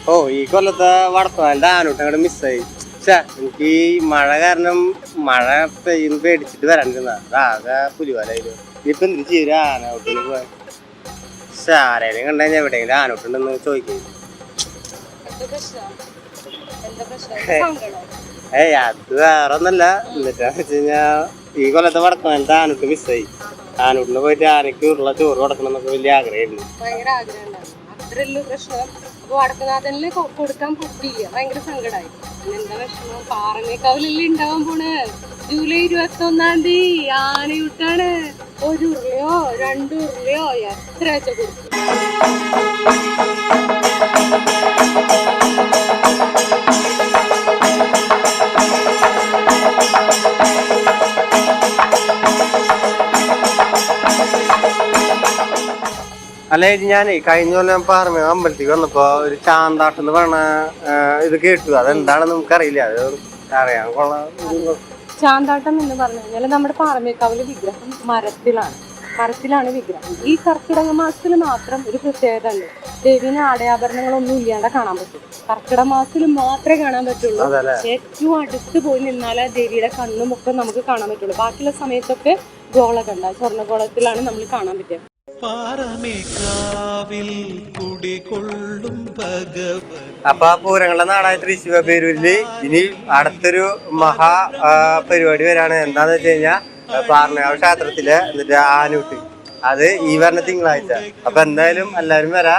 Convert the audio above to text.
ഓ ഈ കൊല്ലത്തെ വടക്കുവാൻ്റെ ആനൂട്ട് അങ്ങോട്ട് മിസ്സായി. പക്ഷേ എനിക്ക് ഈ മഴ കാരണം മഴ പെയ്യുന്ന പേടിച്ചിട്ട് വരാണ്ടിരുന്ന അതാകെ പുലിവാലായിരുന്നു. ഇനിയിപ്പോൾ എന്തിനു ചെയ്യും ആനൂട്ടിന് പോയി. പക്ഷെ ആരെയും കണ്ടു കഴിഞ്ഞാൽ എവിടെയെങ്കിലും ആനൂട്ടുണ്ടെന്ന് ചോദിക്കും. ഏയ് അത് വേറെ ഒന്നല്ല. എന്നിട്ടാന്ന് വെച്ച് കഴിഞ്ഞാൽ ഈ കൊല്ലത്തെ വടക്കുവാൻ്റെ ആനൂട്ട് മിസ്സായി. ആനൂട്ടിന് പോയിട്ട് ആനയ്ക്ക് ഉള്ള ചോറ് കൊടുക്കണം എന്നൊക്കെ വലിയ ആഗ്രഹമായിരുന്നു. വടക്കുനാഥനില് കൊടുക്കാൻ പറ്റിയില്ല, ഭയങ്കര സങ്കടമായി. എന്താ വിഷമം? പാറമേക്കാവിലല്ലേ ഉണ്ടാവാൻ പോണ്. ജൂലൈ 21 ആനയൂട്ടാണ്. 1 ഉരുളയോ 2 ഉരുളയോ എത്ര വെച്ച കൊടുക്കും. അല്ല ഇത് ഞാനേ കഴിഞ്ഞ പോലെ ഞാൻ പാറമേ അമ്പലത്തേക്ക് വന്നപ്പോ ഒരു ചാന്താട്ടം എന്ന് പറഞ്ഞ ഇത് കേട്ടു. അതെന്താണെന്ന് നമുക്കറിയില്ല. അത് അറിയാൻ കൊള്ളാം. ചാന്താട്ടം എന്ന് പറഞ്ഞു കഴിഞ്ഞാൽ നമ്മുടെ പാറമേക്കാവിലെ വിഗ്രഹം മരത്തിലാണ് വിഗ്രഹം. ഈ കർക്കിടക മാസത്തിൽ മാത്രം ഒരു പ്രത്യേകത ഉണ്ട്. ദേവിന് ആടയാഭരണങ്ങളൊന്നും ഇല്ലാണ്ട് കാണാൻ പറ്റും. കർക്കിടക മാസത്തിൽ മാത്രമേ കാണാൻ പറ്റുള്ളൂ. ഏറ്റവും അടുത്ത് പോയി നിന്നാലേ ദേവിയുടെ കണ്ണും ഒക്കെ നമുക്ക് കാണാൻ പറ്റുള്ളൂ. ബാക്കിയുള്ള സമയത്തൊക്കെ ഗോളകണ്ട സ്വർണ്ണഗോളത്തിലാണ് നമ്മൾ കാണാൻ പറ്റുക. അപ്പൊ ആ പൂരങ്ങളുടെ നാടായ തൃശ്ശൂർ പേരൂരില് ഇനി അടുത്തൊരു മഹാ പരിപാടി വരാണ്. എന്താന്ന് വെച്ച് കഴിഞ്ഞാൽ പാറമേക്കാവ് ക്ഷേത്രത്തില് എന്നിട്ട് ആനൂട്ട്. അത് ഈ പറഞ്ഞ തിങ്കളാഴ്ച. അപ്പൊ എന്തായാലും എല്ലാരും വരാ.